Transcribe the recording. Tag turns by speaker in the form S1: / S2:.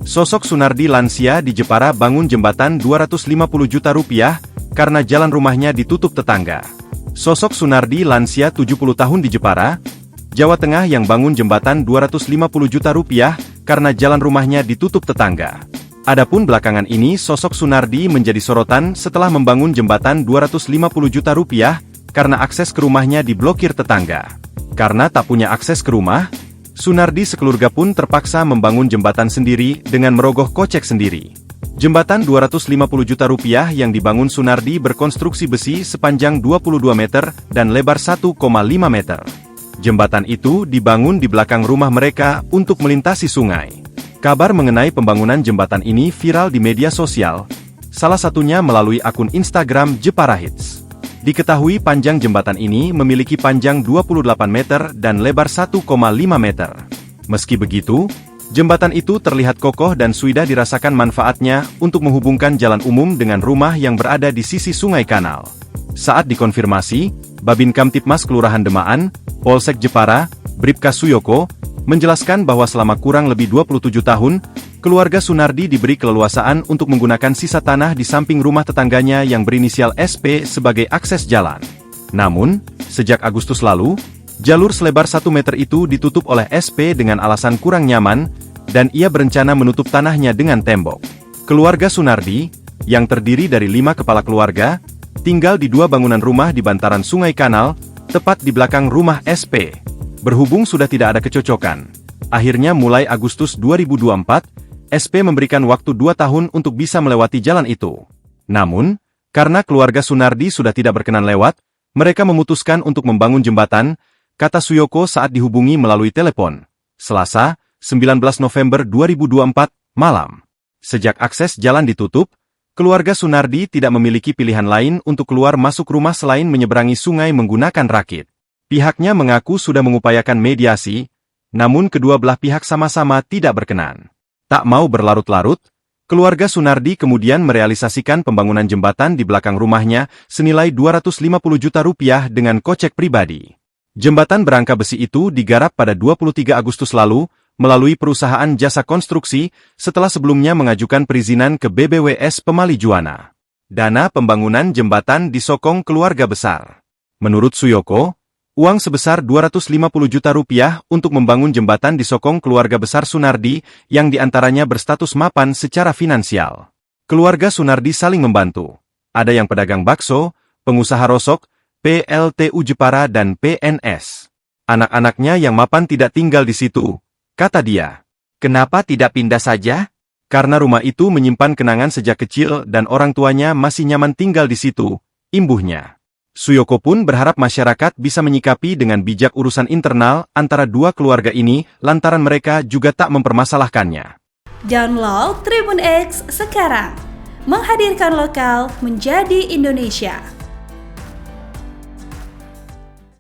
S1: Sosok Sunardi lansia di Jepara bangun jembatan Rp250 juta karena jalan rumahnya ditutup tetangga. Sosok Sunardi lansia 70 tahun di Jepara, Jawa Tengah yang bangun jembatan Rp250 juta karena jalan rumahnya ditutup tetangga. Adapun belakangan ini sosok Sunardi menjadi sorotan setelah membangun jembatan Rp250 juta karena akses ke rumahnya diblokir tetangga. Karena tak punya akses ke rumah, Sunardi sekeluarga pun terpaksa membangun jembatan sendiri dengan merogoh kocek sendiri. Jembatan Rp250 juta yang dibangun Sunardi berkonstruksi besi sepanjang 22 meter dan lebar 1,5 meter. Jembatan itu dibangun di belakang rumah mereka untuk melintasi sungai. Kabar mengenai pembangunan jembatan ini viral di media sosial, salah satunya melalui akun Instagram Jepara Hits. Diketahui panjang jembatan ini memiliki panjang 28 meter dan lebar 1,5 meter. Meski begitu, jembatan itu terlihat kokoh dan sudah dirasakan manfaatnya untuk menghubungkan jalan umum dengan rumah yang berada di sisi sungai kanal. Saat dikonfirmasi, Babin Kamtipmas Kelurahan Demaan, Polsek Jepara, Bribka Suyoko, menjelaskan bahwa selama kurang lebih 27 tahun, keluarga Sunardi diberi keleluasaan untuk menggunakan sisa tanah di samping rumah tetangganya yang berinisial SP sebagai akses jalan. Namun, sejak Agustus lalu, jalur selebar 1 meter itu ditutup oleh SP dengan alasan kurang nyaman, dan ia berencana menutup tanahnya dengan tembok. Keluarga Sunardi, yang terdiri dari 5 kepala keluarga, tinggal di 2 bangunan rumah di bantaran Sungai Kanal, tepat di belakang rumah SP. Berhubung sudah tidak ada kecocokan, akhirnya mulai Agustus 2024, SP memberikan waktu 2 tahun untuk bisa melewati jalan itu. Namun, karena keluarga Sunardi sudah tidak berkenan lewat, mereka memutuskan untuk membangun jembatan, kata Suyoko saat dihubungi melalui telepon. Selasa, 19 November 2024, malam. Sejak akses jalan ditutup, keluarga Sunardi tidak memiliki pilihan lain untuk keluar masuk rumah selain menyeberangi sungai menggunakan rakit. Pihaknya mengaku sudah mengupayakan mediasi, namun kedua belah pihak sama-sama tidak berkenan. Tak mau berlarut-larut, keluarga Sunardi kemudian merealisasikan pembangunan jembatan di belakang rumahnya senilai Rp250 juta dengan kocek pribadi. Jembatan berangka besi itu digarap pada 23 Agustus lalu, melalui perusahaan jasa konstruksi, setelah sebelumnya mengajukan perizinan ke BBWS Pemali Juwana. Dana pembangunan jembatan disokong keluarga besar. Menurut Suyoko, uang sebesar Rp250 juta untuk membangun jembatan disokong keluarga besar Sunardi, yang diantaranya berstatus mapan secara finansial. Keluarga Sunardi saling membantu. Ada yang pedagang bakso, pengusaha rosok, PLTU Jepara dan PNS. Anak-anaknya yang mapan tidak tinggal di situ, kata dia. Kenapa tidak pindah saja? Karena rumah itu menyimpan kenangan sejak kecil dan orang tuanya masih nyaman tinggal di situ, imbuhnya. Suyoko pun berharap masyarakat bisa menyikapi dengan bijak urusan internal antara dua keluarga ini lantaran mereka juga tak mempermasalahkannya.
S2: Download Tribun X sekarang, menghadirkan lokal menjadi Indonesia.